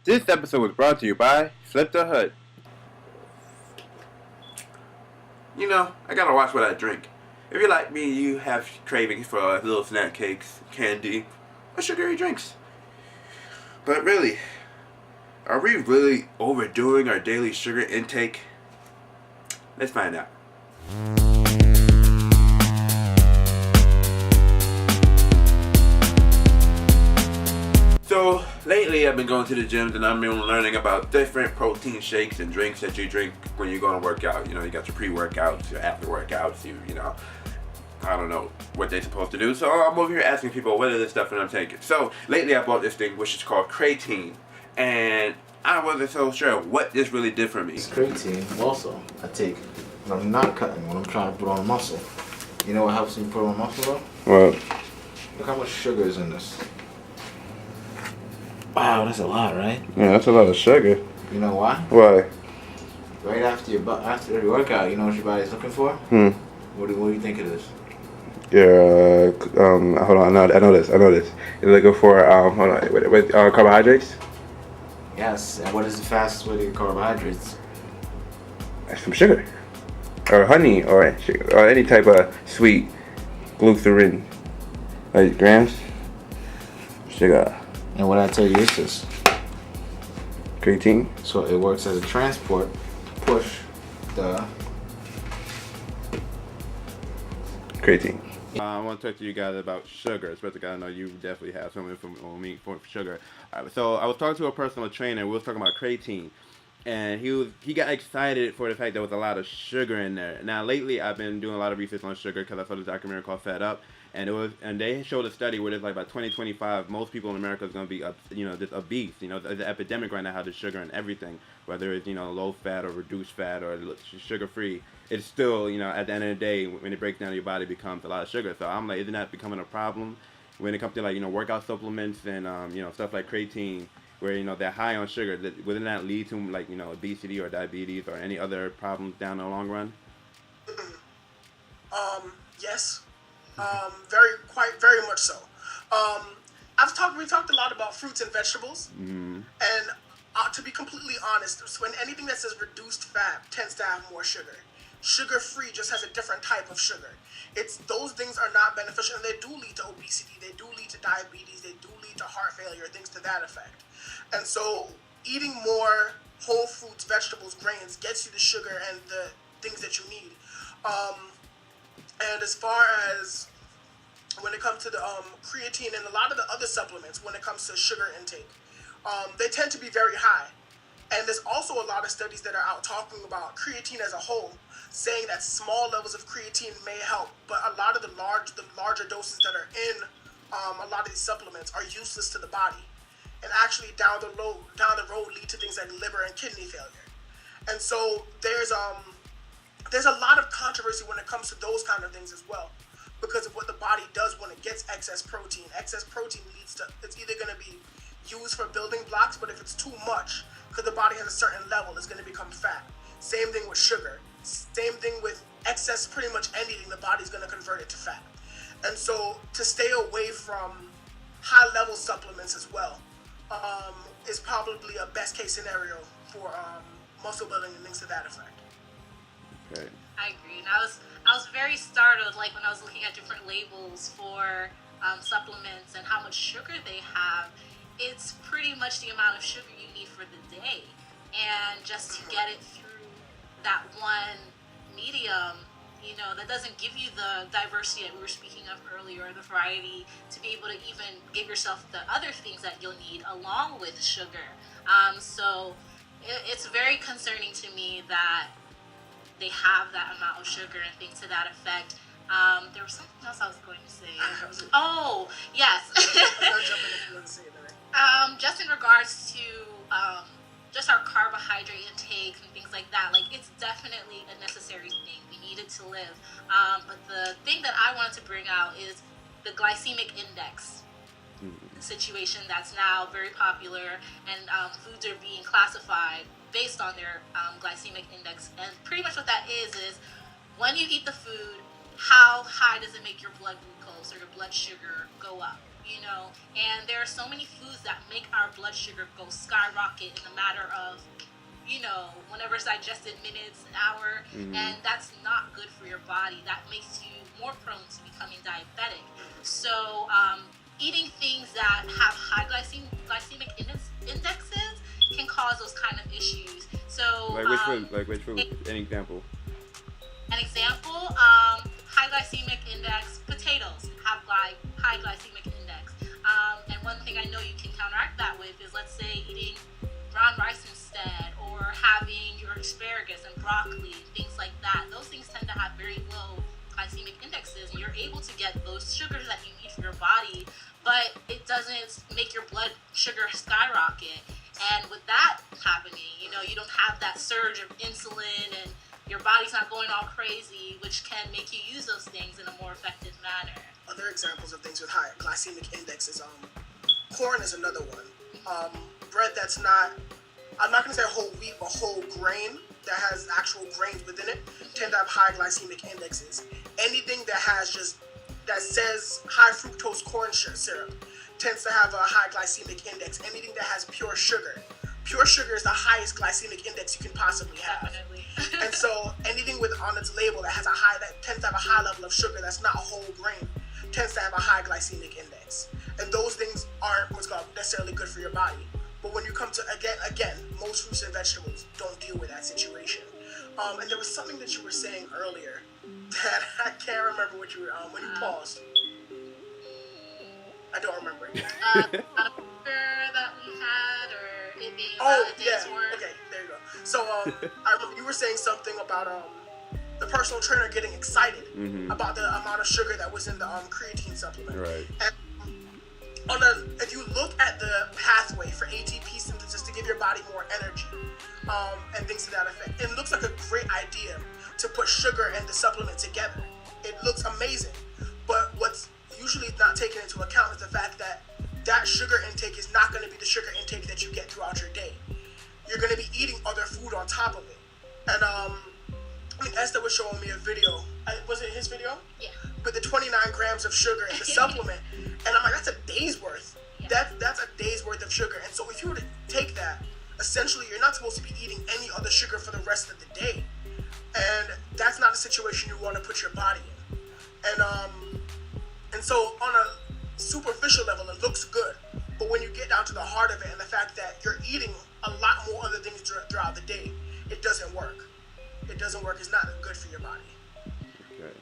This episode was brought to you by Flip the Hood. You know, I gotta watch what I drink. If you're like me, you have cravings for little snack cakes, candy, or sugary drinks. But really, are we really overdoing our daily sugar intake? Let's find out. So, lately I've been going to the gyms and I've been learning about different protein shakes and drinks that you drink when you're going to work out. You know, you got your pre-workouts, your after-workouts, you know, I don't know what they're supposed to do. So I'm over here asking people what is this stuff that I'm taking. So, lately I bought this thing which is called Creatine. And I wasn't so sure what this really did for me. It's creatine also I take when I'm not cutting, when I'm trying to put on muscle. You know what helps me put on muscle though? What? Look how much sugar is in this. Wow, that's a lot, right? Yeah, that's a lot of sugar. You know why? Why? Right after your workout, you know what your body's looking for? What do you think it is? Hold on, I know this. You're looking for, hold on, carbohydrates? Yes, and what is the fastest way to get carbohydrates? That's from sugar. Or honey, or any type of sweet glucerin. Like grams? Sugar. And what I tell you is this. Creatine? So it works as a transport, push the Creatine. I want to talk to you guys about sugar, especially because I know you definitely have something from me for sugar. So I was talking to a personal trainer. We was talking about creatine, and he got excited for the fact there was a lot of sugar in there. Now lately, I've been doing a lot of research on sugar because I saw this documentary called Fed Up, and they showed a study where it's like by 2025, most people in America is going to be just obese. You know, there's an epidemic right now how there's sugar in everything, whether it's low fat or reduced fat or sugar free. It's still, at the end of the day, when it breaks down, your body becomes a lot of sugar. So I'm like, isn't that becoming a problem when it comes to like, workout supplements and, stuff like creatine where, they're high on sugar? Wouldn't that lead to like, obesity or diabetes or any other problems down the long run? Yes. Very much so. We talked a lot about fruits and vegetables, and to be completely honest, when anything that says reduced fat tends to have more sugar. Sugar-free just has a different type of sugar. Those things are not beneficial, and they do lead to obesity. They do lead to diabetes. They do lead to heart failure, things to that effect. And so, eating more whole fruits, vegetables, grains gets you the sugar and the things that you need. And as far as when it comes to the creatine and a lot of the other supplements, when it comes to sugar intake, they tend to be very high. And there's also a lot of studies that are out talking about creatine as a whole, saying that small levels of creatine may help, but a lot of the larger doses that are in a lot of these supplements are useless to the body, and actually down the road lead to things like liver and kidney failure. And so there's a lot of controversy when it comes to those kind of things as well, because of what the body does when it gets excess protein. Excess protein leads to, it's either going to be used for building blocks, but if it's too much, because the body has a certain level, it's going to become fat. Same thing with sugar. Same thing with excess, pretty much anything, the body's going to convert it to fat. And so to stay away from high-level supplements as well is probably a best-case scenario for muscle building and things to that effect. Okay. I agree. And I was very startled, like when I was looking at different labels for supplements and how much sugar they have. It's pretty much the amount of sugar you need for the day, and just to get it through that one medium, that doesn't give you the diversity that we were speaking of earlier, the variety to be able to even give yourself the other things that you'll need along with sugar. So it's very concerning to me that they have that amount of sugar and things to that effect. There was something else I was going to say. Oh, yes. Just in regards to just our carbohydrate intake and things like that, like it's definitely a necessary thing. We need it to live. But the thing that I wanted to bring out is the glycemic index situation that's now very popular, and foods are being classified based on their glycemic index. And pretty much what that is when you eat the food, how high does it make your blood glucose or your blood sugar go up? you know. And there are so many foods that make our blood sugar go skyrocket in a matter of, you know, whenever it's digested, minutes, an hour, and that's not good for your body. That makes you more prone to becoming diabetic. So eating things that have high glycemic indexes can cause those kind of issues. So Like which food? Like which food? An example. An example, high glycemic index, potatoes have high glycemic index. And one thing I know you can counteract that with is, let's say, eating brown rice instead, or having your asparagus and broccoli, things like that. Those things tend to have very low glycemic indexes, and you're able to get those sugars that you need for your body, but it doesn't make your blood sugar skyrocket. And with that happening, you know, you don't have that surge of insulin, and your body's not going all crazy, which can make you use those things in a more effective manner. Other examples of things with high glycemic index is corn is another one. Bread that's not, I'm not going to say whole wheat, but whole grain that has actual grains within it tend to have high glycemic indexes. Anything that has that says high fructose corn syrup tends to have a high glycemic index. Anything that has pure sugar is the highest glycemic index you can possibly have. Definitely. And so anything on its label that tends to have a high level of sugar that's not a whole grain tends to have a high glycemic index. And those things aren't what's called necessarily good for your body. But when you come to, again, most fruits and vegetables don't deal with that situation. And there was something that you were saying earlier that I can't remember what you were, when you paused. I don't remember. That we had, or it being about a day's work. Okay, there you go. So I remember you were saying something about the personal trainer getting excited about the amount of sugar that was in the creatine supplement. Right. And if you look at the pathway for ATP synthesis to give your body more energy and things to that effect, it looks like a great idea to put sugar and the supplement together. It looks amazing, but what's usually not taken into account is the fact that that sugar intake is not going to be the sugar intake that you get throughout your day. You're going to be eating other food on top of it. And Esther was showing me a video. Was it his video? Yeah. With the 29 grams of sugar in the supplement. And I'm like, that's a day's worth. Yeah. That's a day's worth of sugar. And so if you were to take that, essentially you're not supposed to be eating any other sugar for the rest of the day. And that's not a situation you want to put your body in. And so on a superficial level, it looks good. But when you get down to the heart of it and the fact that you're eating a lot more other things throughout the day, it doesn't work. It doesn't work. It's not good for your body. Okay.